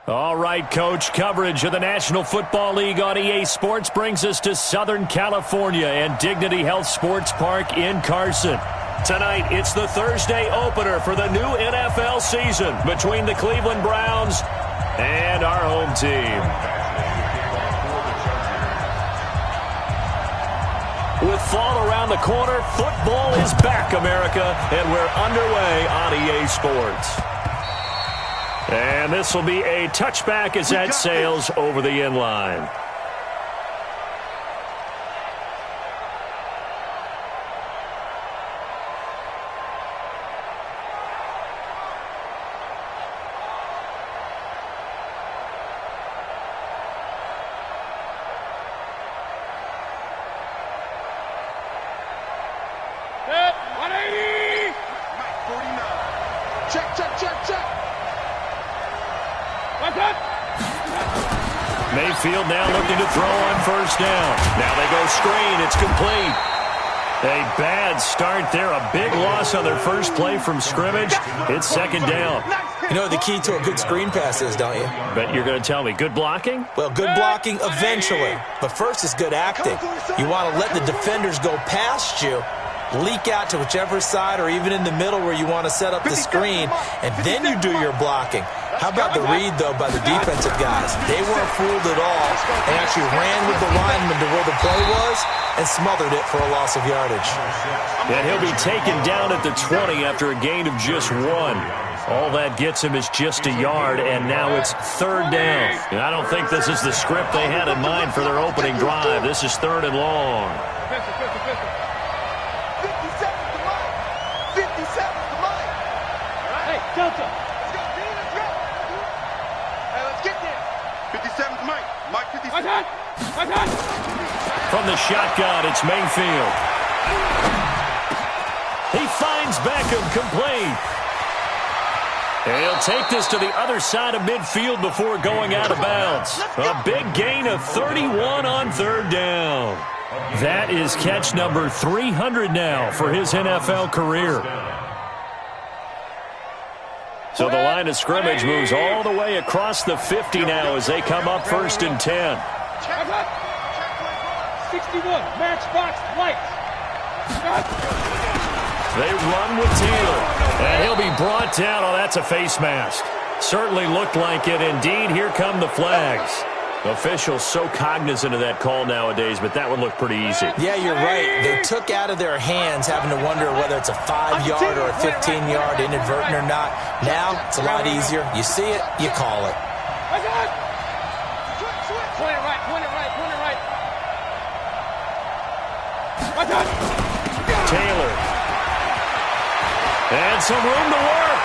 All right, Coach, coverage of the National Football League on EA Sports brings us to Southern California and Dignity Health Sports Park in Carson. Tonight, it's the Thursday opener for the new NFL season between the Cleveland Browns and our home team. With fall around the corner, football is back, America, and we're underway on EA Sports. And this will be a touchback as that sails over the end line. Mayfield now looking to throw on first down. Now they go screen. It's complete. A bad start there. A big loss on their first play from scrimmage. It's second down. You know what the key to a good screen pass is, don't you? Bet you're going to tell me. Good blocking? Well, good blocking eventually. But first is good acting. You want to let the defenders go past you, leak out to whichever side or even in the middle where you want to set up the screen, and then you do your blocking. How about the read, though, by the defensive guys? They weren't fooled at all. They actually ran with the lineman to where the play was and smothered it for a loss of yardage. And he'll be taken down at the 20 after a gain of just 1. All that gets him is just a yard, and now it's third down. And I don't think this is the script they had in mind for their opening drive. This is third and long. 57 to Mike. 57 to Mike. Hey, Delta. From the shotgun, it's Mayfield. He finds Beckham complete. And he'll take this to the other side of midfield before going out of bounds. A big gain of 31 on third down. That is catch number 300 now for his NFL career. So the line of scrimmage moves all the way across the 50 now as they come up first and 10. 61, matchbox lights. They run with Taylor, and he'll be brought down. Oh, that's a face mask. Certainly looked like it. Indeed, here come the flags. Officials so cognizant of that call nowadays, but that would look pretty easy. Yeah, you're right. They took out of their hands having to wonder whether it's a 5-yard or a 15-yard inadvertent or not. Now, it's a lot easier. You see it, you call it. Point it right, point it right, point it right. Taylor. And some room to work.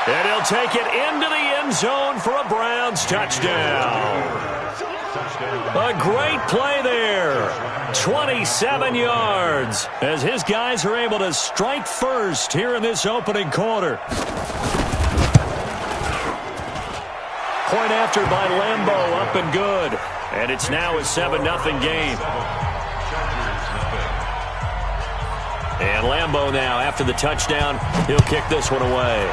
And he'll take it into the end zone for a Browns touchdown. A great play there. 27 yards as his guys are able to strike first here in this opening quarter. Point after by Lambeau, up and good. And it's now a 7-0 game. And Lambeau now, after the touchdown, he'll kick this one away.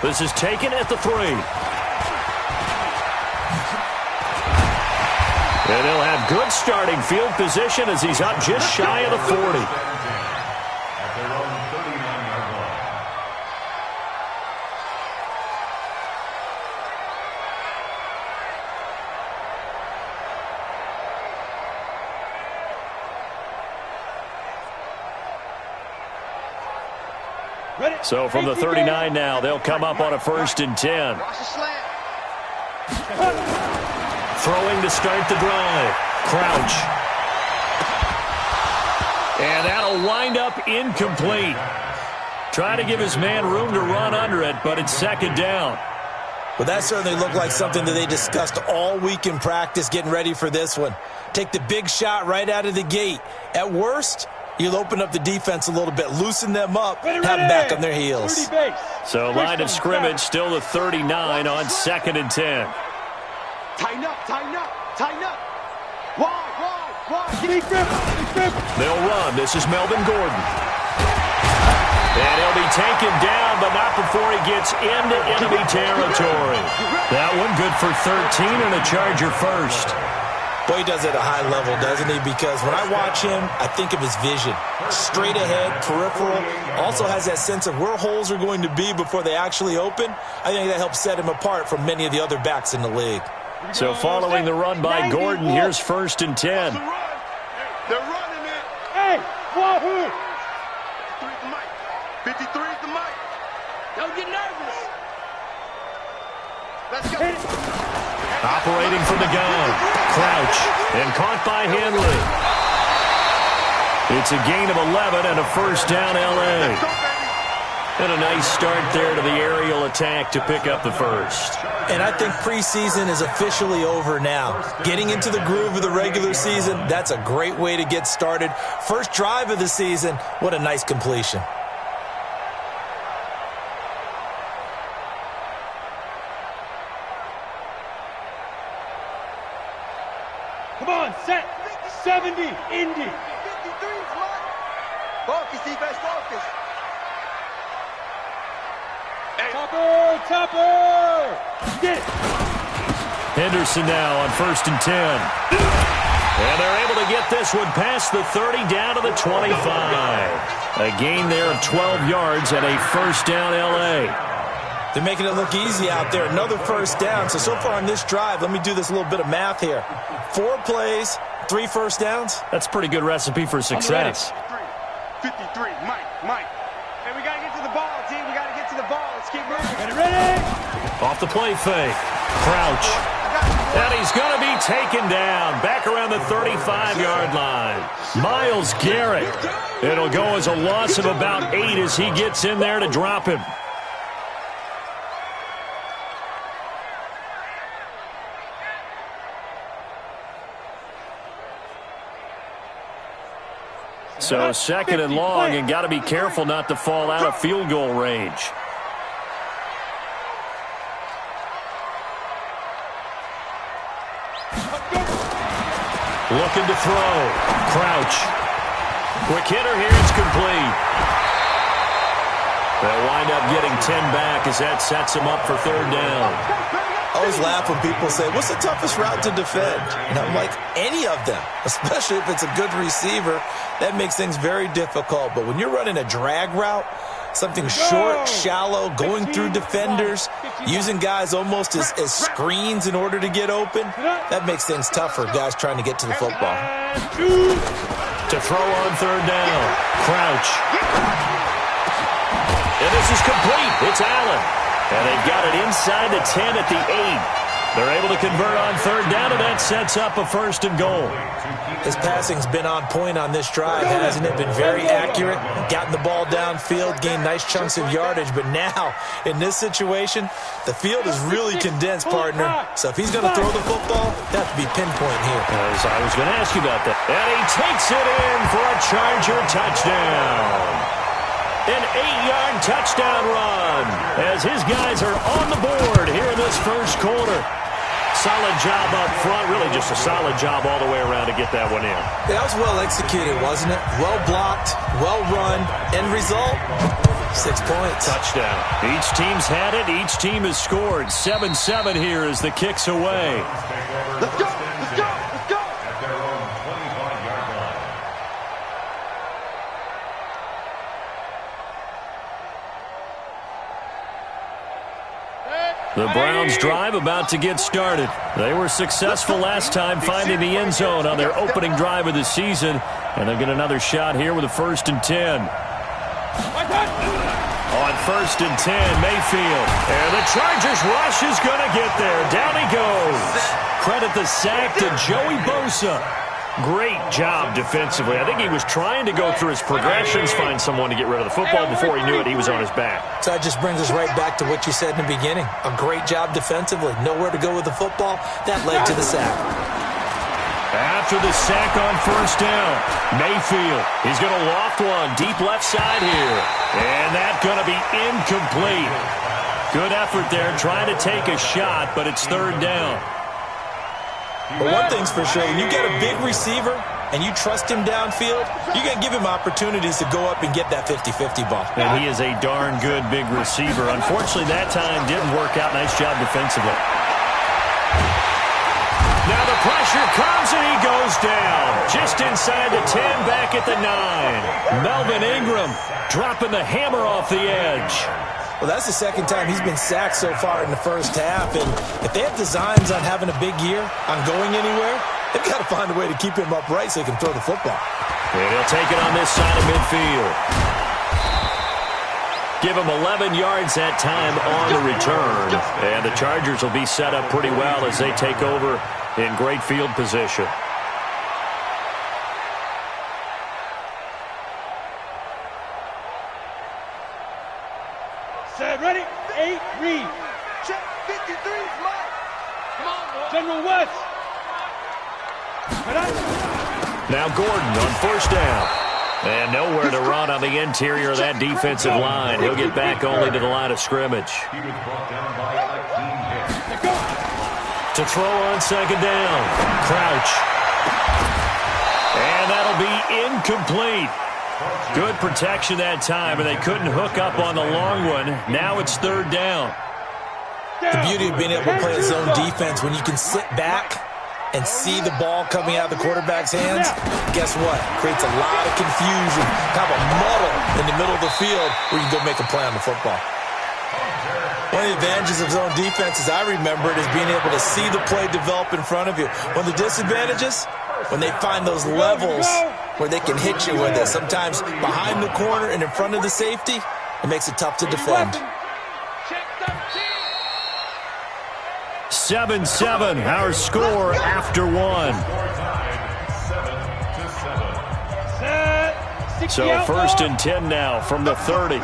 This is taken at the 3. And he'll have good starting field position as he's up just shy of the 40. So from the 39 now, they'll come up on a first and 10. Throwing to start the drive. Crouch. And that'll wind up incomplete. Try to give his man room to run under it, but it's second down. Well, that certainly looked like something that they discussed all week in practice getting ready for this one. Take the big shot right out of the gate. At worst, you'll open up the defense a little bit, loosen them up, have them back on their heels. So line of scrimmage still the 39 on second and 10. Tighten up, tighten up, tighten up. Wide. They'll run. This is Melvin Gordon. And he'll be taken down, but not before he gets into enemy territory. That one good for 13 and a Charger first. Boy, he does it at a high level, doesn't he? Because when I watch him, I think of his vision. Straight ahead, peripheral. Also has that sense of where holes are going to be before they actually open. I think that helps set him apart from many of the other backs in the league. So following the run by Gordon, here's 1st and 10. They're running it. Hey, wahoo! 53's the mic. 53's the mic. Don't get nervous. Let's go. Operating from the gun. Crouch. And caught by Henley. It's a gain of 11 and a first down, L.A. And a nice start there to the aerial attack to pick up the first. And I think preseason is officially over now. Getting into the groove of the regular season, that's a great way to get started. First drive of the season, what a nice completion. Come on, set. 70, Indy. 53's mine. Focus, defense, focus. Topper! Get it! Henderson now on 1st and 10. And they're able to get this one past the 30 down to the 25. A gain there of 12 yards and a first down, L.A. They're making it look easy out there. Another first down. So far on this drive, let me do this little bit of math here. 4 plays, 3 first downs. That's a pretty good recipe for success. 53, Mike. Hey, we got to get to the ball, team. We got to get to the ball. Let's keep moving. Ready? Off the play fake. Crouch. And he's going to be taken down back around the 35-yard line. Myles Garrett. It'll go as a loss of about 8 as he gets in there to drop him. So 2nd and long, and got to be careful not to fall out of field goal range. Looking to throw. Crouch. Quick hitter here. It's complete. They'll wind up getting 10 back as that sets them up for 3rd down. I always laugh when people say, what's the toughest route to defend? And I'm like, any of them, especially if it's a good receiver. That makes things very difficult. But when you're running a drag route, something short, shallow, going through defenders, using guys almost as screens in order to get open, that makes things tough for guys trying to get to the football. To throw on 3rd down. Crouch. And this is complete. It's Allen. And they've got it inside the 10 at the 8. They're able to convert on 3rd down, and that sets up a 1st and goal. His passing's been on point on this drive, hasn't it? Been very accurate, gotten the ball downfield, gained nice chunks of yardage. But now, in this situation, the field is really condensed, partner. So if he's going to throw the football, that have to be pinpoint here. As I was going to ask you about that. And he takes it in for a Charger touchdown. An 8-yard touchdown run as his guys are on the board here in this first quarter. Solid job up front, really just a solid job all the way around to get that one in. That was well executed, wasn't it? Well blocked, well run. End result, 6 points. Touchdown. Each team's had it. Each team has scored. 7-7 here as the kick's away. Let's go. The Browns drive about to get started. They were successful last time finding the end zone on their opening drive of the season. And they'll get another shot here with a 1st and 10. On 1st and 10, Mayfield. And the Chargers rush is going to get there. Down he goes. Credit the sack to Joey Bosa. Great job defensively. I think he was trying to go through his progressions, find someone to get rid of the football. Before he knew it, he was on his back. So that just brings us right back to what you said in the beginning. A great job defensively. Nowhere to go with the football. That led to the sack. After the sack on 1st down, Mayfield. He's going to loft one deep left side here. And that's going to be incomplete. Good effort there trying to take a shot, but it's 3rd down. But one thing's for sure, when you get a big receiver, and you trust him downfield, you're going to give him opportunities to go up and get that 50-50 ball. And he is a darn good big receiver. Unfortunately, that time didn't work out. Nice job defensively. Now the pressure comes, and he goes down. Just inside the 10, back at the 9. Melvin Ingram dropping the hammer off the edge. Well, that's the second time he's been sacked so far in the first half. And if they have designs on having a big year, on going anywhere, they've got to find a way to keep him upright so he can throw the football. And he'll take it on this side of midfield. Give him 11 yards that time on the return. And the Chargers will be set up pretty well as they take over in great field position. Set, ready? 8, read. Check 53, Mike. Come on, boy. General West. Now Gordon on first down. And nowhere to run on the interior of that defensive line. He'll get back only to the line of scrimmage. To throw on second down. Crouch. And that'll be incomplete. Good protection that time, and they couldn't hook up on the long one. Now it's third down. The beauty of being able to play a zone defense, when you can sit back and see the ball coming out of the quarterback's hands, guess what? Creates a lot of confusion, kind of a muddle in the middle of the field where you can go make a play on the football. One of the advantages of zone defense, as I remember it, is being able to see the play develop in front of you. One of the disadvantages, when they find those levels where they can hit you with it, sometimes behind the corner and in front of the safety, it makes it tough to defend. 7-7, our score after one. So first and 10 now from the 30.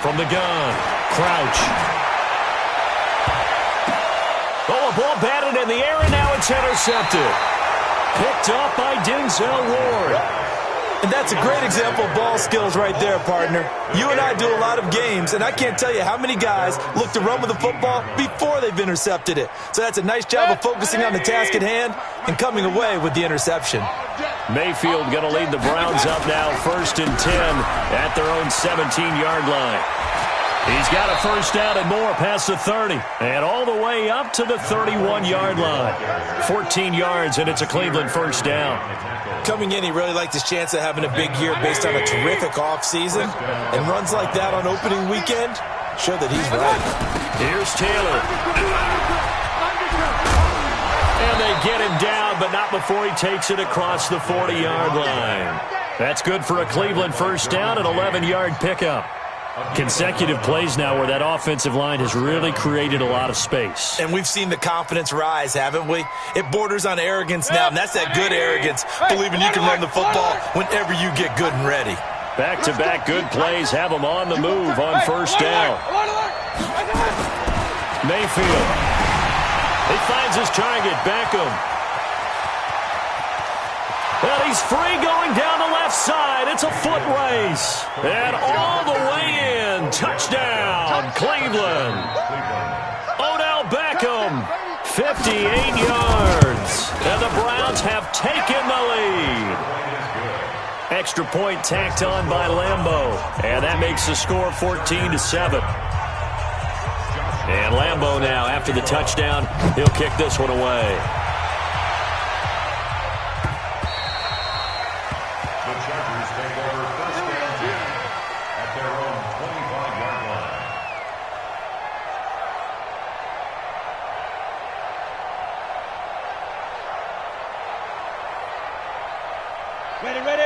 From the gun, Crouch. Oh, a ball batted in the air, and now it's intercepted. Picked up by Denzel Ward. And that's a great example of ball skills right there, partner. You and I do a lot of games, and I can't tell you how many guys look to run with the football before they've intercepted it. So that's a nice job of focusing on the task at hand and coming away with the interception. Mayfield going to lead the Browns up now, first and 10 at their own 17-yard line. He's got a first down and more past the 30 and all the way up to the 31-yard line. 14 yards, and it's a Cleveland first down. Coming in, he really liked his chance of having a big year based on a terrific offseason. And runs like that on opening weekend show that he's right. Here's Taylor. And they get him down, but not before he takes it across the 40-yard line. That's good for a Cleveland first down, an 11-yard pickup. Consecutive plays now where that offensive line has really created a lot of space. And we've seen the confidence rise, haven't we? It borders on arrogance now, and that's that good arrogance, believing you can run the football whenever you get good and ready. Back-to-back good plays have them on the move on first down. Mayfield. He finds his target, Beckham. Well, he's free going down the left side. It's a foot race. And all the way in. Touchdown, Cleveland. Odell Beckham, 58 yards. And the Browns have taken the lead. Extra point tacked on by Lambeau. And that makes the score 14-7. And Lambeau now, after the touchdown, he'll kick this one away.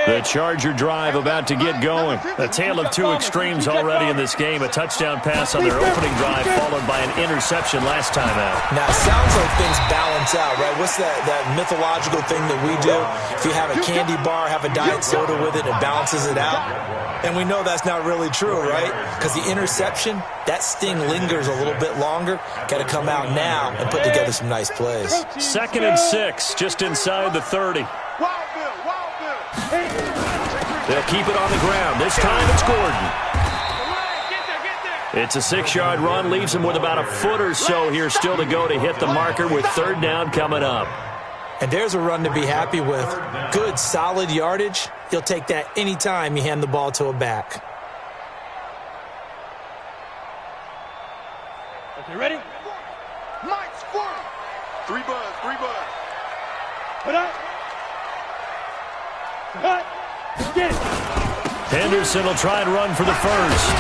The Charger drive about to get going. A tale of two extremes already in this game. A touchdown pass on their opening drive followed by an interception last time out. Now, it sounds like things balance out, right? What's that mythological thing that we do? If you have a candy bar, have a diet soda with it, it balances it out. And we know that's not really true, right? Because the interception, that sting lingers a little bit longer. Got to come out now and put together some nice plays. 2nd and 6, just inside the 30. They'll keep it on the ground. This time it's Gordon. It's a 6-yard run. Leaves him with about a foot or so here still to go to hit the marker with third down coming up. And there's a run to be happy with. Good, solid yardage. He'll take that anytime you hand the ball to a back. Okay, ready? Mike's 40. 3 buzz, 3 buzz. Put up. Cut. Get it. Henderson will try and run for the first.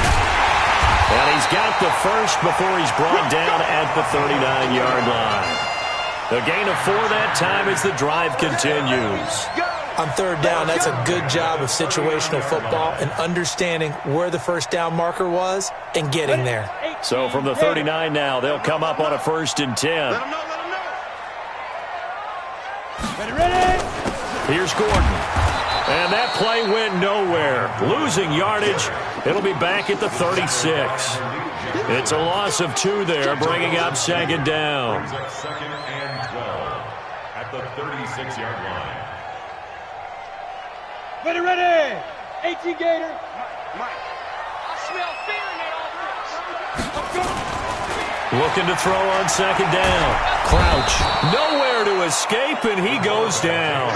And he's got the first before he's brought down at the 39-yard line. A gain of 4 that time as the drive continues. On third down, that's a good job of situational football and understanding where the first down marker was and getting there. So from the 39 now, they'll come up on a 1st and 10. Let him know, let him know. Ready? Here's Gordon. And that play went nowhere. Losing yardage. It'll be back at the 36. It's a loss of 2 there, bringing up 2nd down. 2nd and 12 at the 36-yard line. Ready? 18 Gator. Mike. I smell fear in that offense. Looking to throw on 2nd down. Crouch. Nowhere to escape, and he goes down.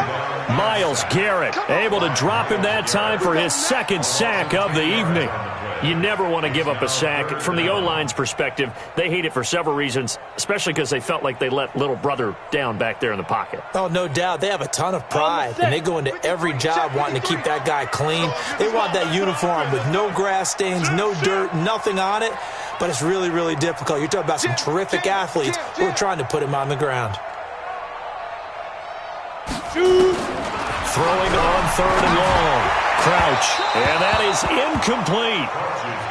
Myles Garrett able to drop him that time for his 2nd sack of the evening. You never want to give up a sack. From the O-line's perspective, they hate it for several reasons, especially because they felt like they let little brother down back there in the pocket. Oh, no doubt. They have a ton of pride, and they go into every job wanting to keep that guy clean. They want that uniform with no grass stains, no dirt, nothing on it. But it's really, really difficult. You're talking about some terrific athletes who are trying to put him on the ground. Throwing on 3rd and long. Crouch. And that is incomplete.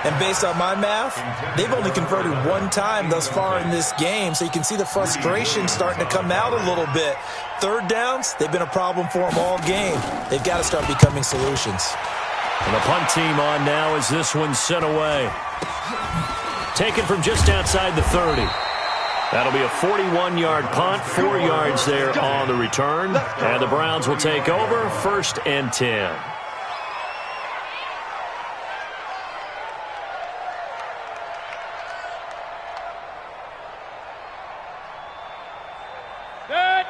And based on my math, they've only converted 1 time thus far in this game, so you can see the frustration starting to come out a little bit. 3rd downs, they've been a problem for them all game. They've got to start becoming solutions. And the punt team on now as this one's sent away. Taken from just outside the 30. That'll be a 41-yard punt, 4 yards there on the return. And the Browns will take over, 1st and 10.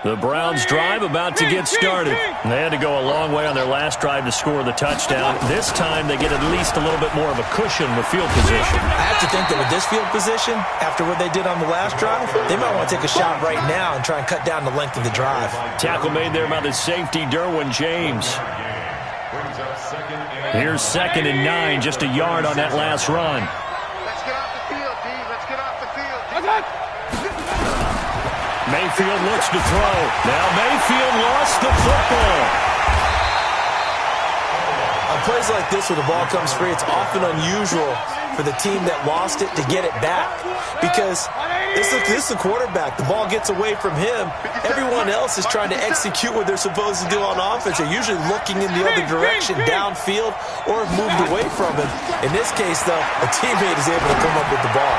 The Browns drive about to get started. They had to go a long way on their last drive to score the touchdown. This time they get at least a little bit more of a cushion with field position. I have to think that with this field position, after what they did on the last drive, they might want to take a shot right now and try and cut down the length of the drive. Tackle made there by the safety, Derwin James. Here's 2nd and 9, just a yard on that last run. Let's get off the field, D. Let's get off the field. Mayfield looks to throw. Now Mayfield lost the football. On plays like this where the ball comes free, it's often unusual for the team that lost it to get it back. Because this is the quarterback. The ball gets away from him. Everyone else is trying to execute what they're supposed to do on offense. They're usually looking in the other direction, downfield, or have moved away from him. In this case, though, a teammate is able to come up with the ball.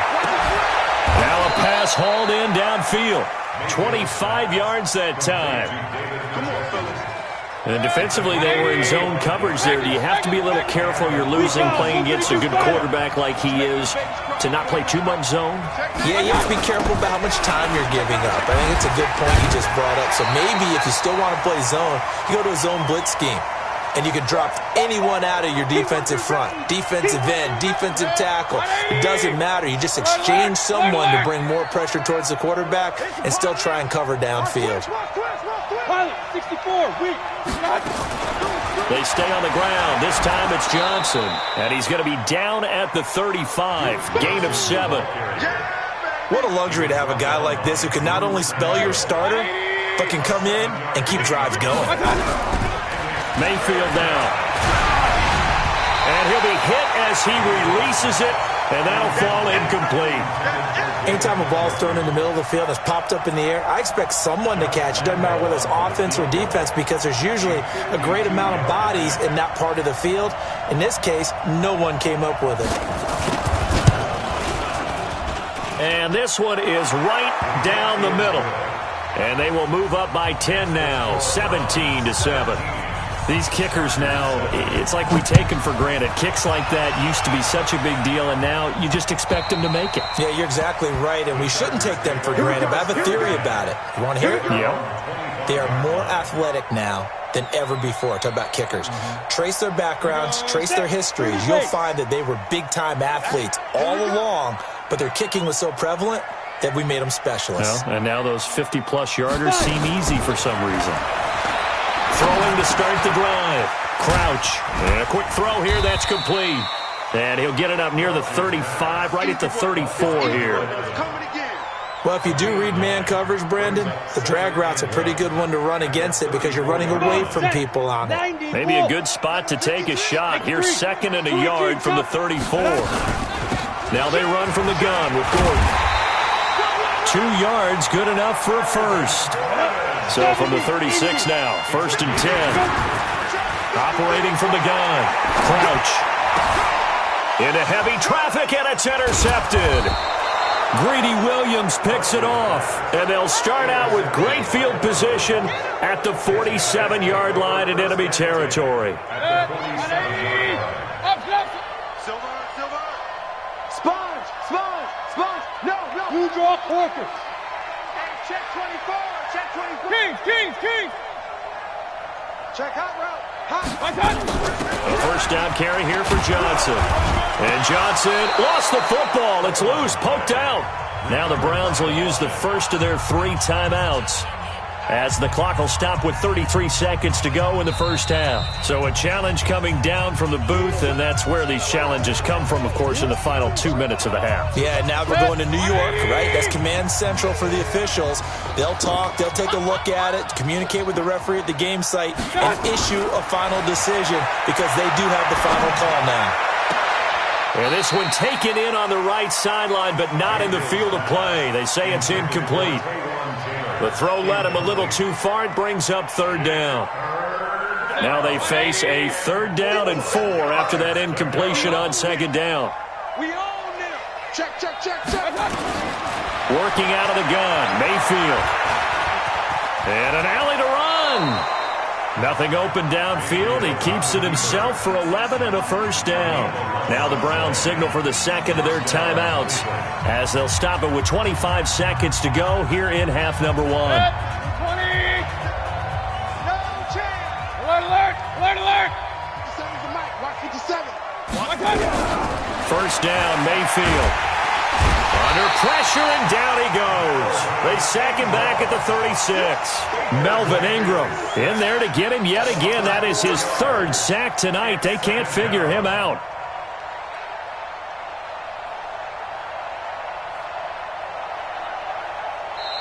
Now a pass hauled in downfield. 25 yards that time. And defensively, they were in zone coverage there. Do you have to be a little careful? You're losing playing against a good quarterback like he is to not play too much zone? Yeah, you have to be careful about how much time you're giving up. I think it's a good point you just brought up. So maybe if you still want to play zone, you go to a zone blitz scheme. And you can drop anyone out of your defensive front, defensive end, defensive tackle. It doesn't matter. You just exchange someone to bring more pressure towards the quarterback and still try and cover downfield. 64, weak. They stay on the ground. This time it's Johnson. And he's going to be down at the 35. Gain of 7. What a luxury to have a guy like this who can not only spell your starter, but can come in and keep drives going. Mayfield down. And he'll be hit as he releases it, and that'll fall incomplete. Anytime a ball's thrown in the middle of the field and it's popped up in the air, I expect someone to catch. It doesn't matter whether it's offense or defense because there's usually a great amount of bodies in that part of the field. In this case, no one came up with it. And this one is right down the middle. And they will move up by 10 now, 17-7. These kickers now, it's like we take them for granted. Kicks like that used to be such a big deal, and now you just expect them to make it. Yeah, you're exactly right, and we shouldn't take them for granted, but I have a theory about it. You want to hear it? Yeah. They are more athletic now than ever before. Talk about kickers. Trace their backgrounds, trace their histories. You'll find that they were big-time athletes all along, but their kicking was so prevalent that we made them specialists. Well, and now those 50-plus yarders seem easy for some reason. Throwing to start the drive. Crouch. And a quick throw here. That's complete. And he'll get it up near the 35, right at the 34 here. Well, if you do read man coverage, Brandon, the drag route's a pretty good one to run against it because you're running away from people on it. Maybe a good spot to take a shot. Here's 2nd and a yard from the 34. Now they run from the gun with Gordon. 2 yards, good enough for a first. So from the 36 now, 1st and 10. Operating from the gun. Crouch. Into heavy traffic, and it's intercepted. Greedy Williams picks it off, and they'll start out with great field position at the 47-yard line in enemy territory. Silver. Sponge. No. You draw Corker. Hey, check 24. King. Check hot route. A first down carry here for Johnson. And Johnson lost the football. It's loose, poked out. Now the Browns will use the first of their 3 timeouts, as the clock will stop with 33 seconds to go in the first half. So a challenge coming down from the booth, and that's where these challenges come from, of course, in the final 2 minutes of the half. Yeah, now we're going to New York, right? That's command central for the officials. They'll talk, they'll take a look at it, communicate with the referee at the game site, and issue a final decision because they do have the final call now. And this one taken in on the right sideline, but not in the field of play. They say it's incomplete. The throw led him a little too far. It brings up 3rd down. Now they face a 3rd down and 4 after that incompletion on 2nd down. We own them. Check. Working out of the gun, Mayfield. And an alley to run. Nothing open downfield. He keeps it himself for 11 and a first down. Now the Browns signal for the 2nd of their timeouts, as they'll stop it with 25 seconds to go here in half number 1. 20. No chance. Alert. 57's the mic. Watch 57. First down, Mayfield. Under pressure, and down he goes. They sack him back at the 36. Melvin Ingram in there to get him yet again. That is his 3rd sack tonight. They can't figure him out.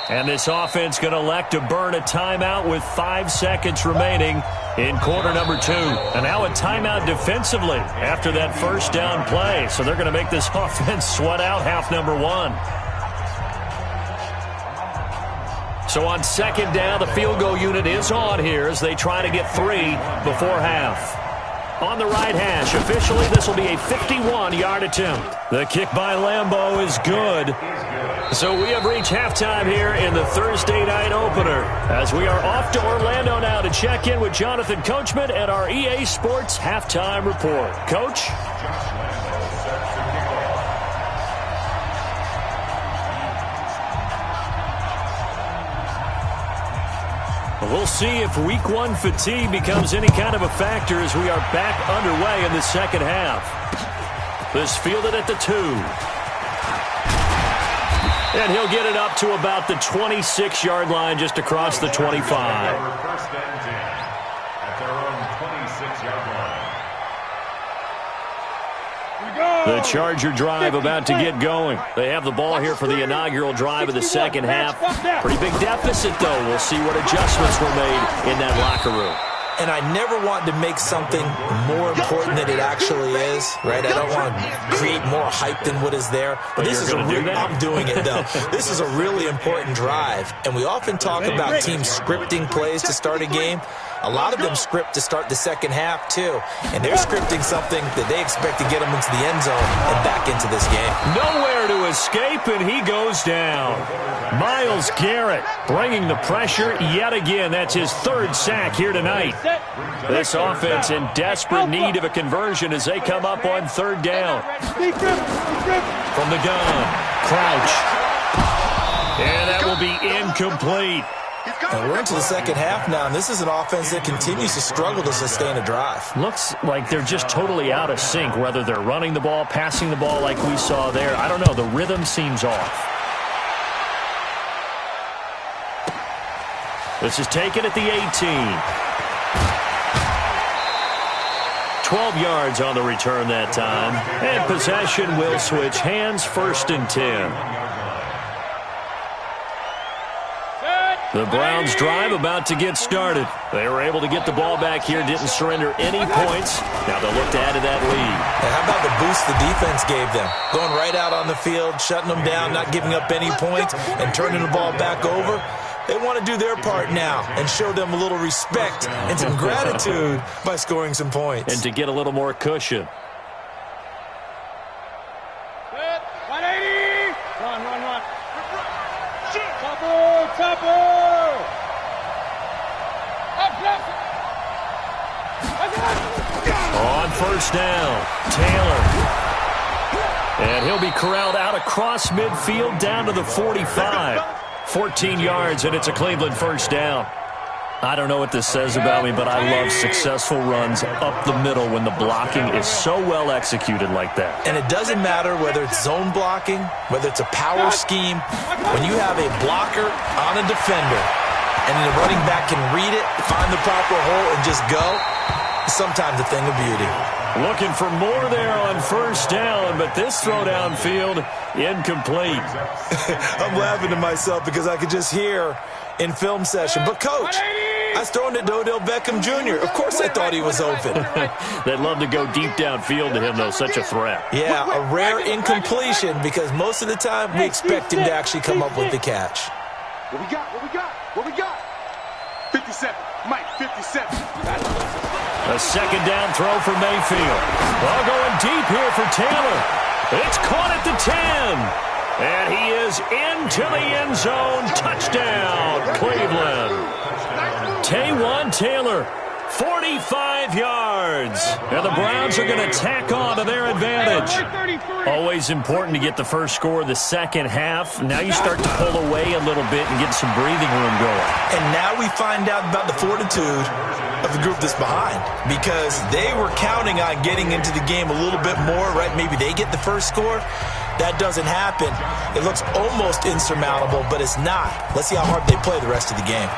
And this offense going to elect to burn a timeout with 5 seconds remaining in quarter number 2. And now a timeout defensively after that first down play. So they're going to make this offense sweat out half number 1. So on 2nd down, the field goal unit is on here as they try to get 3 before half. On the right hash, officially this will be a 51-yard attempt. The kick by Lambeau is good. So we have reached halftime here in the Thursday night opener, as we are off to Orlando now to check in with Jonathan Coachman and our EA Sports halftime report. Coach? We'll see if week 1 fatigue becomes any kind of a factor as we are back underway in the second half. This fielded at the 2. And he'll get it up to about the 26-yard line, just across the 25. First and 10 at their own 26-yard line. The Charger drive about to get going. They have the ball here for the inaugural drive of the second half. Pretty big deficit, though. We'll see what adjustments were made in that locker room. And I never want to make something more important than it actually is, right? I don't want to create more hype than what is there. But this is I'm doing it, though. This is a really important drive. And we often talk about teams scripting plays to start a game. A lot of them script to start the second half, too. And they're scripting something that they expect to get them into the end zone and back into this game. Nowhere to escape, and he goes down. Myles Garrett bringing the pressure yet again. That's his 3rd sack here tonight. This offense in desperate need of a conversion as they come up on 3rd down. From the gun, Crouch. And that will be incomplete. And we're into the second half now, and this is an offense that continues to struggle to sustain a drive. Looks like they're just totally out of sync, whether they're running the ball, passing the ball like we saw there. I don't know. The rhythm seems off. This is taken at the 18. 12 yards on the return that time. And possession will switch hands, 1st and 10. The Browns drive about to get started. They were able to get the ball back here, didn't surrender any points. Now they'll look to add to that lead. And how about the boost the defense gave them? Going right out on the field, shutting them down, not giving up any points, and turning the ball back over. They want to do their part now and show them a little respect and some gratitude by scoring some points. And to get a little more cushion. 180. Run. Chopper. On 1st down, Taylor. And he'll be corralled out across midfield down to the 45. 14 yards, and it's a Cleveland 1st down. I don't know what this says about me, but I love successful runs up the middle when the blocking is so well executed like that. And it doesn't matter whether it's zone blocking, whether it's a power scheme. When you have a blocker on a defender, and the running back can read it, find the proper hole, and just go, it's sometimes a thing of beauty. Looking for more there on 1st down, but this throw downfield, incomplete. I'm laughing to myself because I could just hear in film session, but coach, I was throwing it to Odell Beckham Jr. Of course I thought he was open. They'd love to go deep downfield to him, though. Such a threat. Yeah, a rare incompletion because most of the time we expect him to actually come up with the catch. What we got? 57. Mike, 57. A 2nd down throw for Mayfield. Ball going deep here for Taylor. It's caught at the 10. And he is into the end zone. Touchdown, Cleveland. Taywan Taylor, 45 yards. And the Browns are going to tack on to their advantage. Always important to get the first score of the second half. Now you start to pull away a little bit and get some breathing room going. And now we find out about the fortitude of the group that's behind, because they were counting on getting into the game a little bit more, right? Maybe they get the first score. That doesn't happen. It looks almost insurmountable, but it's not. Let's see how hard they play the rest of the game.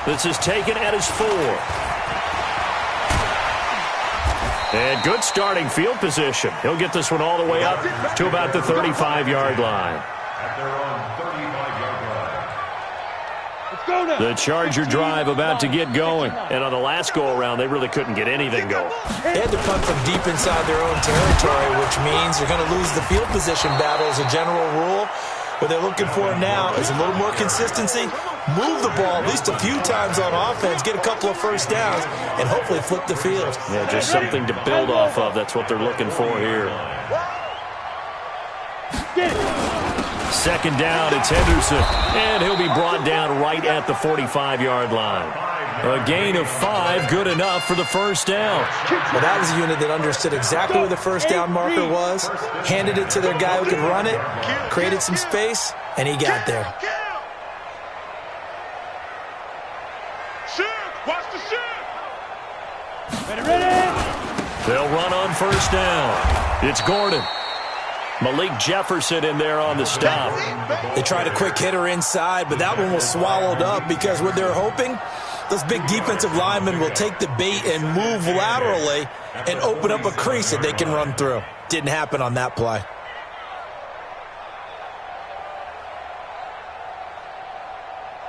This is taken at his 4. And good starting field position. He'll get this one all the way up to about the 35-yard line. At their own 35-yard line. The Charger drive about to get going. And on the last go-around, they really couldn't get anything going. They had to punt from deep inside their own territory, which means they're going to lose the field position battle as a general rule. What they're looking for now is a little more consistency, move the ball at least a few times on offense, get a couple of first downs, and hopefully flip the field. Yeah, just something to build off of. That's what they're looking for here. 2nd down, it's Henderson, and he'll be brought down right at the 45-yard line. A gain of 5, good enough for the 1st down. Well, that was a unit that understood exactly where the first down marker was, handed it to their guy who could run it, created some space, and he got there. Watch the Ready. They'll run on 1st down. It's Gordon. Malik Jefferson in there on the stop. They tried a quick hitter inside, but that one was swallowed up because what they're hoping, those big defensive linemen will take the bait and move laterally and open up a crease that they can run through. Didn't happen on that play.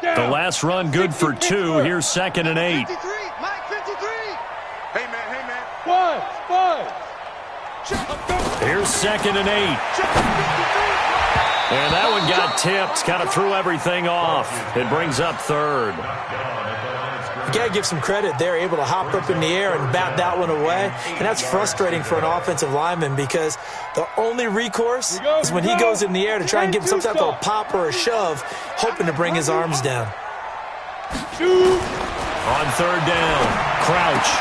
The last run good for 2. Here's 2nd and 8. 53. Mike, 53. Hey, man. Five. Here's 2nd and 8. And that one got tipped. Kind of threw everything off. It brings up 3rd. You got to give some credit. They're able to hop up in the air and bat that one away. And that's frustrating for an offensive lineman because the only recourse is when he goes in the air to try and give him some type of a pop or a shove, hoping to bring his arms down. On 3rd down, Crouch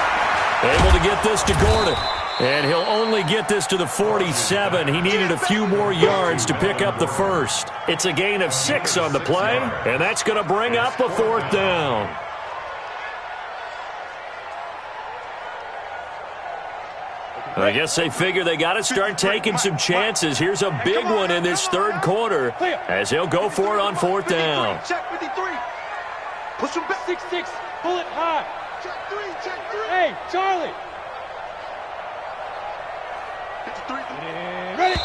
able to get this to Gordon. And he'll only get this to the 47. He needed a few more yards to pick up the first. It's a gain of 6 on the play, and that's going to bring up a 4th down. I guess they figure they got to start taking some chances. Here's a big one in this 3rd quarter as he'll go for it on 4th down. Check 53. Push him back. 6-6. Pull it high. Check 3. Check 3. Hey, Charlie. 53. Ready.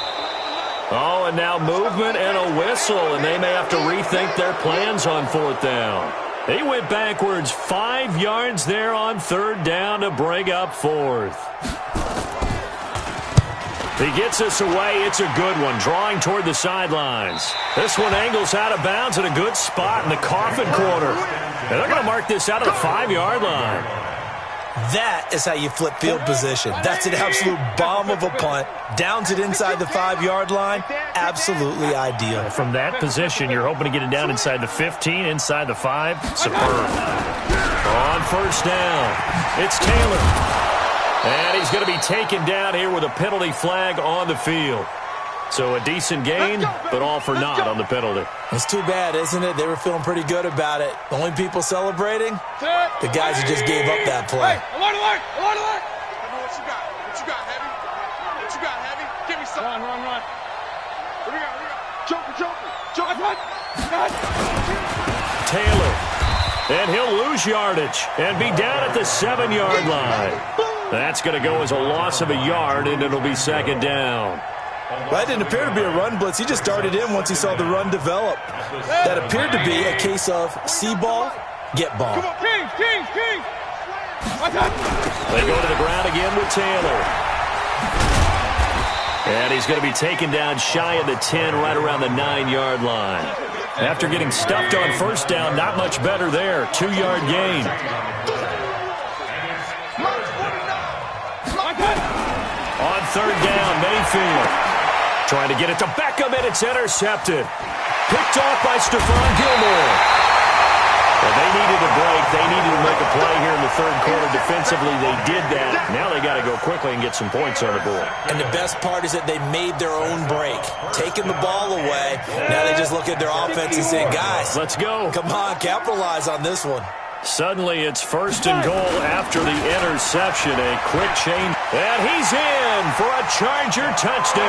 Oh, and now movement and a whistle, and they may have to rethink their plans on 4th down. He went backwards 5 yards there on 3rd down to bring up 4th. He gets this away. It's a good one, drawing toward the sidelines. This one angles out of bounds in a good spot in the coffin corner. And they're going to mark this out of the 5-yard line. That is how you flip field position. That's an absolute bomb of a punt. Downs it inside the 5-yard line. Absolutely ideal. From that position, you're hoping to get it down inside the 15, inside the 5. Superb. On 1st down, it's Taylor. And he's going to be taken down here with a penalty flag on the field. So a decent gain, but all for naught on the penalty. It's too bad, isn't it? They were feeling pretty good about it. The only people celebrating? The guys who just gave up that play. Hey, alert, alert, alert, alert. I know what you got. What you got, Heavy? What you got, Heavy? Give me something. Run. What we got? Joker. Run. Taylor. And he'll lose yardage and be down at the 7-yard line. That's going to go as a loss of a yard, and it'll be 2nd down. That didn't appear to be a run blitz. He just started in once he saw the run develop. That appeared to be a case of see ball, get ball. Come on, Kings. They go to the ground again with Taylor. And he's going to be taken down shy of the 10, right around the 9-yard line. After getting stuffed on 1st down, not much better there. 2-yard gain. On 3rd down, Mayfield. Trying to get it to Beckham, and it's intercepted. Picked off by Stephon Gilmore. Well, they needed a break. They needed to make a play here in the 3rd quarter. Defensively, they did that. Now they got to go quickly and get some points on the board. And the best part is that they made their own break. Taking the ball away, now they just look at their offense and say, guys, let's go. Come on, capitalize on this one. Suddenly, it's 1st and goal after the interception. A quick change. And he's in for a Charger touchdown.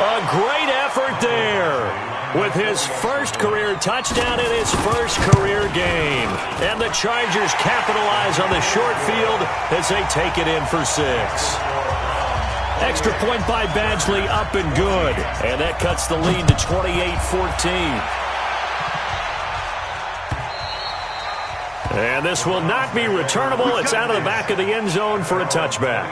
A great effort there with his 1st career touchdown in his 1st career game. And the Chargers capitalize on the short field as they take it in for 6. Extra point by Badgley, up and good. And that cuts the lead to 28-14. And this will not be returnable. It's out of the back of the end zone for a touchback.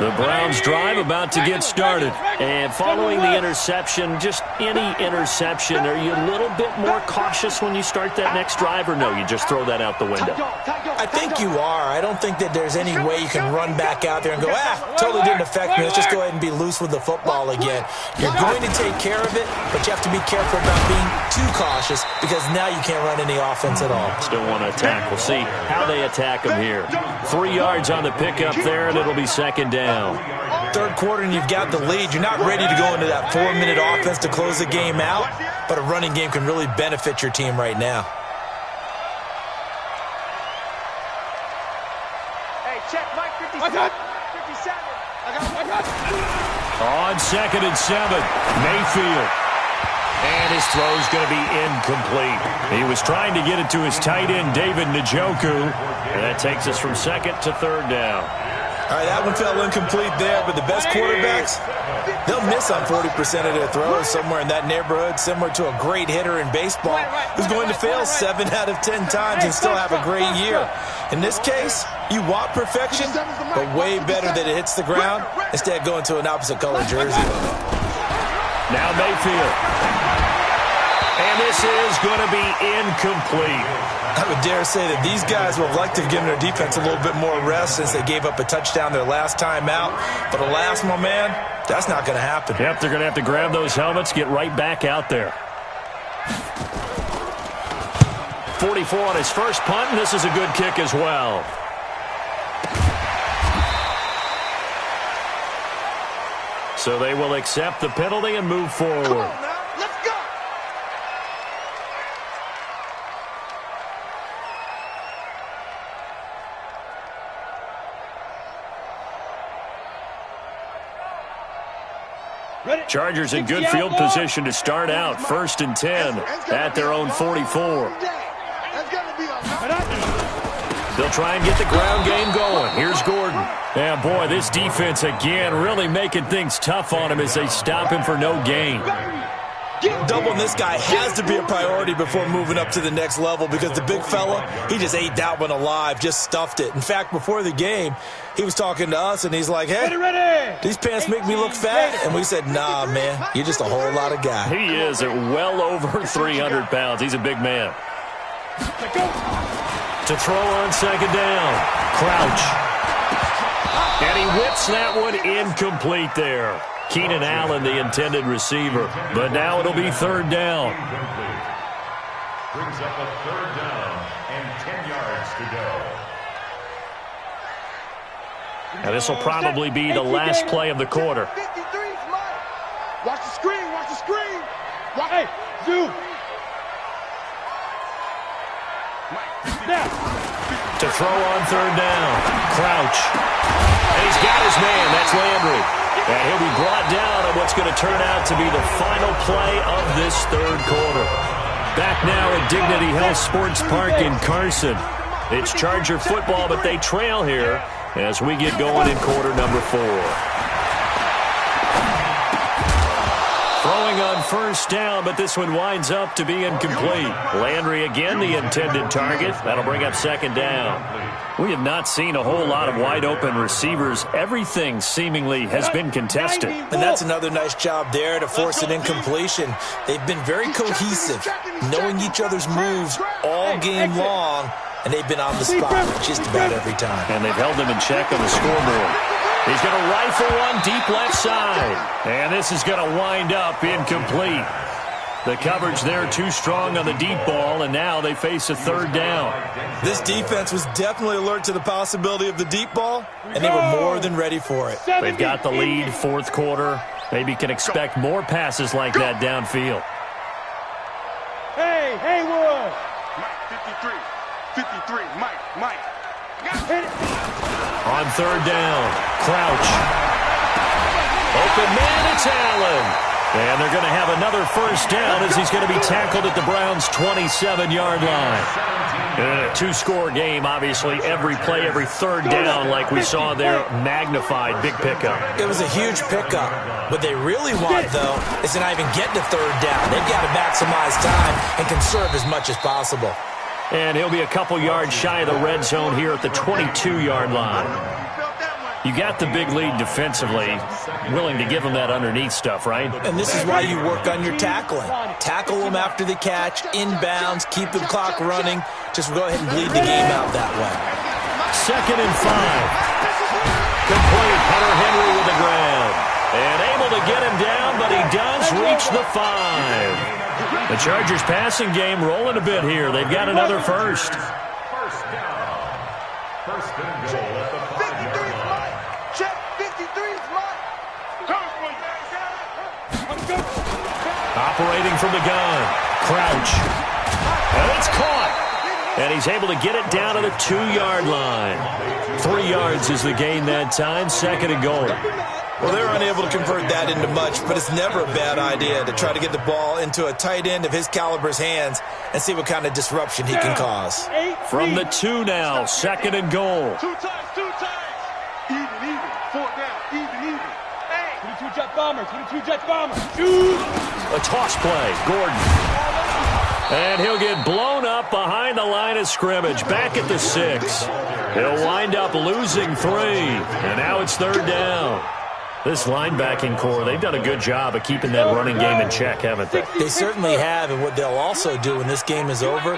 The Browns drive about to get started. And following the interception, just any interception, are you a little bit more cautious when you start that next drive, or no, you just throw that out the window? I think you are. I don't think that there's any way you can run back out there and go, totally didn't affect me. Let's just go ahead and be loose with the football again. You're going to take care of it, but you have to be careful about being too cautious because now you can't run any offense at all. Still want to attack. We'll see how they attack him here. 3 yards on the pickup there, and it'll be 2nd down. 3rd quarter, and you've got the lead. You're not ready to go into that 4-minute offense to close the game out, but a running game can really benefit your team right now. Hey, check Mike 57. 57. I got On 2nd and 7, Mayfield. And his throw's going to be incomplete. He was trying to get it to his tight end, David Njoku. And that takes us from 2nd to 3rd down. All right, that one fell incomplete there, but the best quarterbacks, they'll miss on 40% of their throws somewhere in that neighborhood, similar to a great hitter in baseball who's going to fail 7 out of 10 times and still have a great year. In this case, you want perfection, but way better that it hits the ground instead of going to an opposite color jersey. Now Mayfield. And this is going to be incomplete. I would dare say that these guys would have liked to have given their defense a little bit more rest since they gave up a touchdown their last time out. But alas, my man, that's not going to happen. Yep, they're going to have to grab those helmets, get right back out there. 44 on his first punt, and this is a good kick as well. So they will accept the penalty and move forward. Come on now, let's go. Chargers in good field position to start out. 1st and 10 at their own 44. They'll try and get the ground game going. Here's Gordon. Yeah, boy, this defense again really making things tough on him as they stop him for no gain. Doubling this guy has to be a priority before moving up to the next level because the big fella, he just ate that one alive, just stuffed it. In fact, before the game, he was talking to us, and he's like, hey, these pants make me look fat. And we said, nah, man, you're just a whole lot of guy. He is at well over 300 pounds. He's a big man. To throw on 2nd down. Crouch. And he whips that one incomplete there. Keenan Allen, the intended receiver. But now it'll be 3rd down. Brings up a 3rd down and 10 yards to go. Now this will probably be the last play of the quarter. 53's mine. Watch the screen, watch the screen. Hey, zoom. To throw on 3rd down. Crouch. And he's got his man. That's Landry. And he'll be brought down on what's going to turn out to be the final play of this 3rd quarter. Back now at Dignity Health Sports Park in Carson. It's Charger football, but they trail here as we get going in quarter number 4. Throwing on 1st down, but this one winds up to be incomplete. Landry again the intended target. That'll bring up 2nd down. We have not seen a whole lot of wide-open receivers. Everything seemingly has been contested. And that's another nice job there to force an incompletion. They've been very cohesive, knowing each other's moves all game long, and they've been on the spot just about every time. And they've held them in check on the scoreboard. He's going to rifle one deep left side. And this is going to wind up incomplete. The coverage there too strong on the deep ball, and now they face a 3rd down. This defense was definitely alert to the possibility of the deep ball, and they were more than ready for it. They've got the lead, 4th quarter. Maybe can expect more passes like that downfield. Hey, Haywood! Mike, 53, Mike. On 3rd down, Crouch. Open man, it's Allen. And they're going to have another 1st down as he's going to be tackled at the Browns' 27-yard line. A 2-score game, obviously, every play, every 3rd down, like we saw there, magnified, big pickup. It was a huge pickup. What they really want, though, is to not even get to 3rd down. They've got to maximize time and conserve as much as possible. And he'll be a couple yards shy of the red zone here at the 22-yard line. You got the big lead defensively, willing to give them that underneath stuff, right? And this is why you work on your tackling. Tackle them after the catch, inbounds, keep the clock running. Just go ahead and bleed the game out that way. 2nd and 5. Complete. Hunter Henry with the grab. And able to get him down, but he does reach the 5. The Chargers passing game rolling a bit here. They've got another 1st. 1st down. 1st and goal at the 5-yard line. Check, 53's mine. Operating from the gun. Crouch. And it's caught. And he's able to get it down to the 2-yard line. 3 yards is the gain that time. 2nd and goal. Well, they're unable to convert that into much, but it's never a bad idea to try to get the ball into a tight end of his caliber's hands and see what kind of disruption he can cause. From the 2 now, 2nd and goal. 2 times. Even. 4th down, even. Hey. 22 Jet Bomber. Shoot! A toss play, Gordon. And he'll get blown up behind the line of scrimmage, back at the 6. He'll wind up losing 3, and now it's 3rd down. This linebacking core, they've done a good job of keeping that running game in check, haven't they? They certainly have, and what they'll also do when this game is over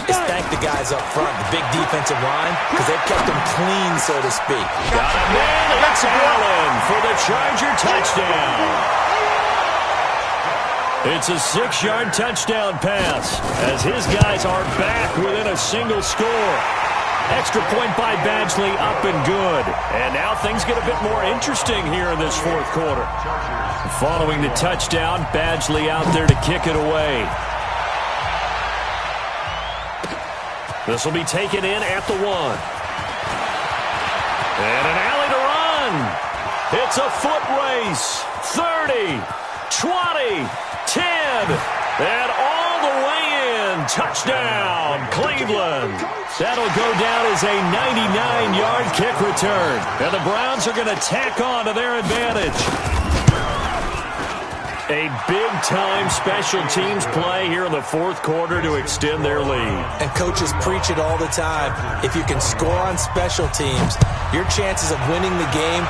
is thank the guys up front, the big defensive line, because they've kept them clean, so to speak. Got a man, it's Allen for the Charger touchdown. It's a 6-yard touchdown pass as his guys are back within a single score. Extra point by Badgley, up and good. And now things get a bit more interesting here in this fourth quarter. Following the touchdown, Badgley out there to kick it away. This will be taken in at the 1. And an alley to run. It's a foot race. 30, 20, 10, and all the way in. Touchdown, Cleveland. That'll go down as a 99-yard kick return. And the Browns are going to tack on to their advantage. A big-time special teams play here in the fourth quarter to extend their lead. And coaches preach it all the time. If you can score on special teams, your chances of winning the game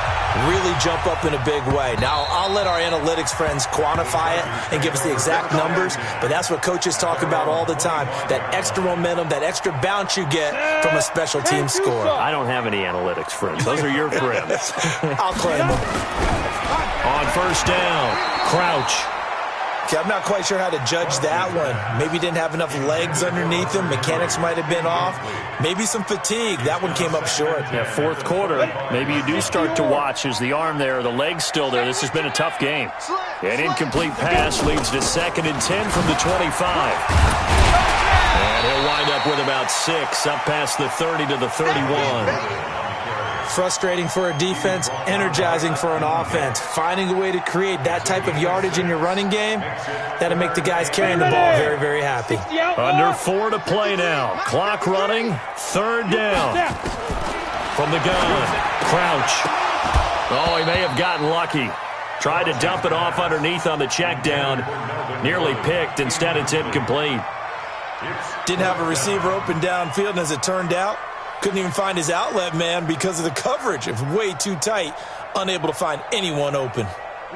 really jump up in a big way. Now, I'll let our analytics friends quantify it and give us the exact numbers, but that's what coaches talk about all the time, that extra momentum, that extra bounce you get from a special team score. I don't have any analytics friends. Those are your friends. I'll claim them. On first down, Crouch. Okay, I'm not quite sure how to judge that one. Maybe didn't have enough legs underneath him. Mechanics might have been off. Maybe some fatigue. That one came up short. Yeah, fourth quarter, maybe you do start to watch as the arm there, the leg's still there. This has been a tough game. An incomplete pass leads to 2nd and 10 from the 25. And he'll wind up with about 6, up past the 30 to the 31. Frustrating for a defense, energizing for an offense. Finding a way to create that type of yardage in your running game, that'll make the guys carrying the ball very, very happy. Under 4 to play now. Clock running, 3rd down. From the gun, Crouch. Oh, he may have gotten lucky. Tried to dump it off underneath on the check down. Nearly picked. Instead, it's incomplete. Didn't have a receiver open downfield, and as it turned out, couldn't even find his outlet man because of the coverage. It was way too tight. Unable to find anyone open.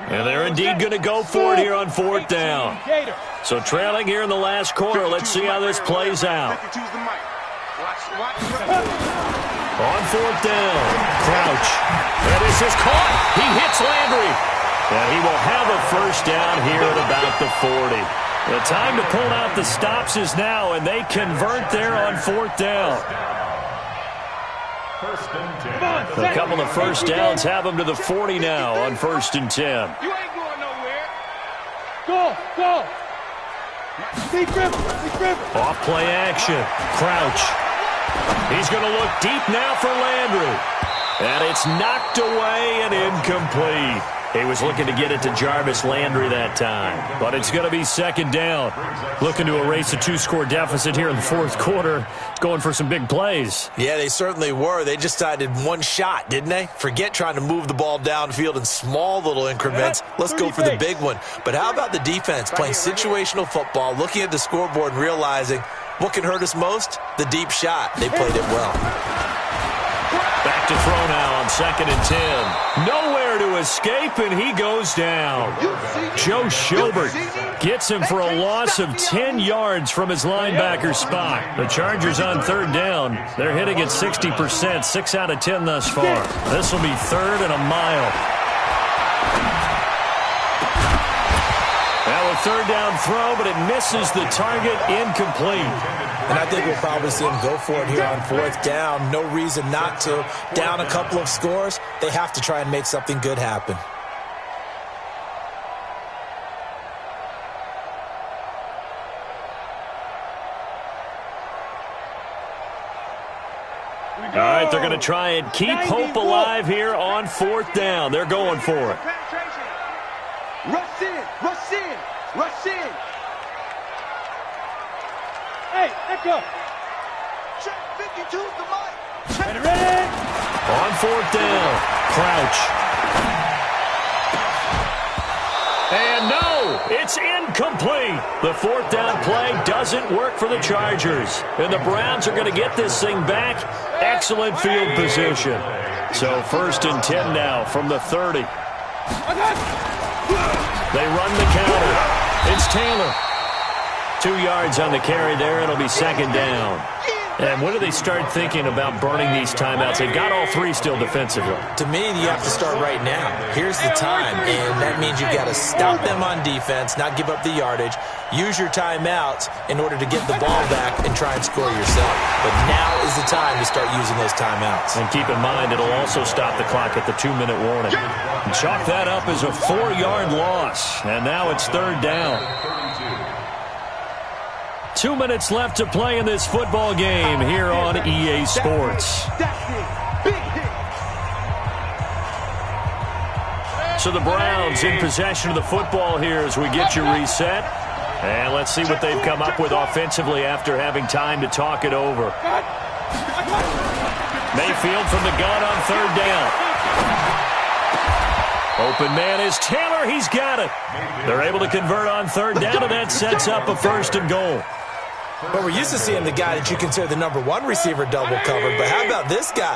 And they're indeed going to go for it here on 4th down. So trailing here in the last quarter. Let's see how this plays out. On 4th down, Crouch. And this is caught. He hits Landry. And he will have a first down here at about the 40. The time to pull out the stops is now, and they convert there on 4th down. A couple of first downs have them to the 40 now on 1st and 10. You ain't going nowhere. Go. Big river. Off play action. Crouch. He's going to look deep now for Landry. And it's knocked away and incomplete. He was looking to get it to Jarvis Landry that time. But it's going to be 2nd down. Looking to erase a 2-score deficit here in the fourth quarter. Going for some big plays. Yeah, they certainly were. They just decided one shot, didn't they? Forget trying to move the ball downfield in small little increments. Let's go for the big one. But how about the defense playing situational football, looking at the scoreboard and realizing what can hurt us most? The deep shot. They played it well. Back to throw now on 2nd and 10. Nowhere to escape, and he goes down. Joe Schobert gets him for a loss of 10 yards from his linebacker spot. The Chargers on 3rd down. They're hitting at 60%, 6 out of 10 thus far. This will be 3rd and a mile. Now a 3rd down throw, but it misses the target, incomplete. And I think we'll probably see him go for it here on 4th down. No reason not to. Down a couple of scores, they have to try and make something good happen. All right, they're going to try and keep hope alive here on 4th down. They're going for it. Rush in. Hey, let go. Check 52's the mic. Ready. On 4th down, Crouch. And no, it's incomplete. The 4th down play doesn't work for the Chargers. And the Browns are going to get this thing back. Excellent field position. So 1st and 10 now from the 30. They run the counter. It's Taylor. 2 yards on the carry there. It'll be 2nd down. And when do they start thinking about burning these timeouts? They've got all three still defensively. To me, you have to start right now. Here's the time, and that means you've got to stop them on defense, not give up the yardage, use your timeouts in order to get the ball back and try and score yourself. But now is the time to start using those timeouts. And keep in mind, it'll also stop the clock at the 2-minute warning. Chalk that up as a 4-yard loss, and now it's third down. 2 minutes left to play in this football game here on EA Sports. So the Browns in possession of the football here as we get you reset. And let's see what they've come up with offensively after having time to talk it over. Mayfield from the gun on third down. Open man is Taylor. He's got it. They're able to convert on third down, and that sets up a 1st and goal. But we're used to seeing the guy that you consider the number 1 receiver double covered. But how about this guy?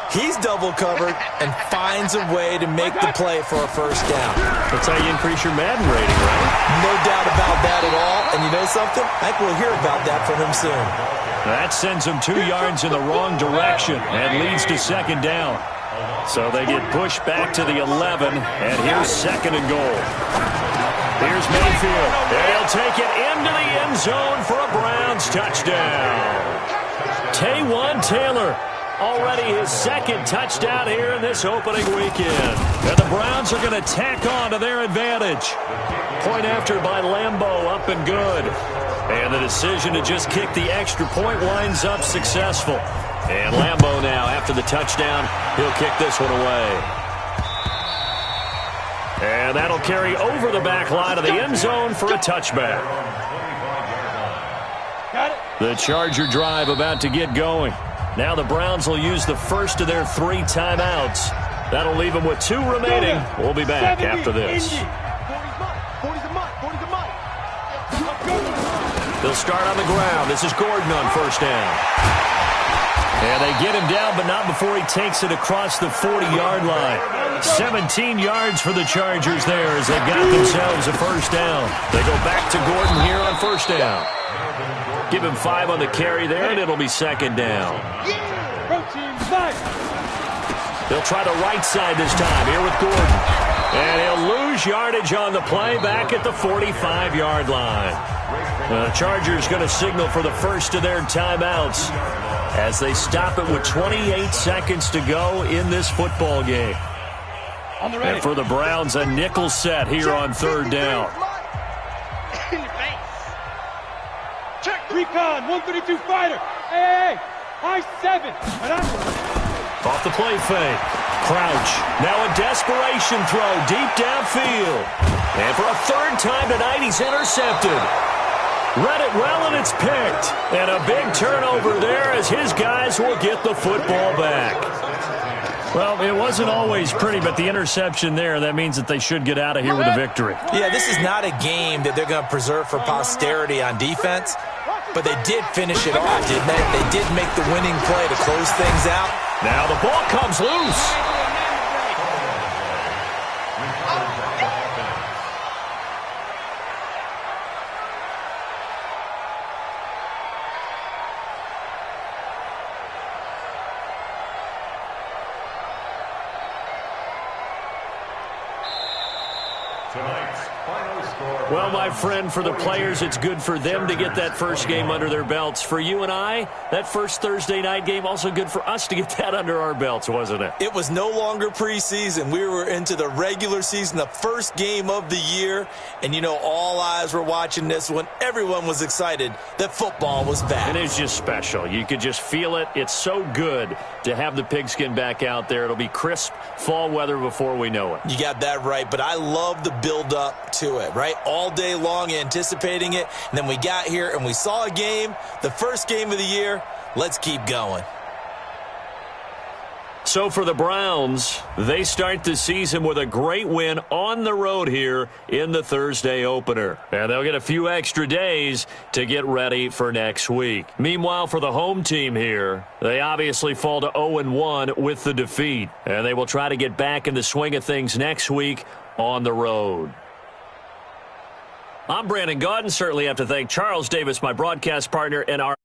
He's double covered and finds a way to make the play for a 1st down. That's how you increase your Madden rating, right? No doubt about that at all. And you know something? I think we'll hear about that from him soon. That sends them 2 yards in the wrong direction and leads to 2nd down. So they get pushed back to the 11, and here's 2nd and goal. Here's Mayfield, and he'll take it into the end zone for a Browns touchdown. Taywan Taylor, already his 2nd touchdown here in this opening weekend. And the Browns are going to tack on to their advantage. Point after by Lambeau, up and good. And the decision to just kick the extra point winds up successful. And Lambeau now, after the touchdown, he'll kick this one away. And that'll carry over the back line of the end zone for a touchback. The Charger drive about to get going. Now the Browns will use the first of their 3 timeouts. That'll leave them with 2 remaining. We'll be back after this. They'll start on the ground. This is Gordon on 1st down. And they get him down, but not before he takes it across the 40-yard line. 17 yards for the Chargers there as they got themselves a 1st down. They go back to Gordon here on 1st down. Give him 5 on the carry there, and it'll be 2nd down. They'll try the right side this time here with Gordon. And he'll lose yardage on the play back at the 45-yard line. The Chargers going to signal for the first of their timeouts as they stop it with 28 seconds to go in this football game. And for the Browns, a nickel set here on 3rd down. Recon, 132 fighter. Hey, I-7. Off the play fake. Crouch. Now a desperation throw deep downfield. And for a 3rd time tonight, he's intercepted. Read it well, and it's picked. And a big turnover there as his guys will get the football back. Well, it wasn't always pretty, but the interception there, that means that they should get out of here with a victory. Yeah, this is not a game that they're going to preserve for posterity on defense, but they did finish it off, didn't they? They did make the winning play to close things out. Now the ball comes loose. Well, my friend, for the players, it's good for them to get that first game under their belts. For you and I, that first Thursday night game, also good for us to get that under our belts, wasn't it? It was no longer preseason. We were into the regular season, the first game of the year. And, you know, all eyes were watching this when everyone was excited that football was back. And it's just special. You could just feel it. It's so good to have the pigskin back out there. It'll be crisp fall weather before we know it. You got that right, but I love the build-up to it, right? All day long anticipating it, and then we got here and we saw a game, the first game of the year. Let's keep going. So for the Browns, they start the season with a great win on the road here in the Thursday opener. And they'll get a few extra days to get ready for next week. Meanwhile, for the home team here, they obviously fall to 0-1 with the defeat. And they will try to get back in the swing of things next week on the road. I'm Brandon Gaudin. Certainly have to thank Charles Davis, my broadcast partner, and our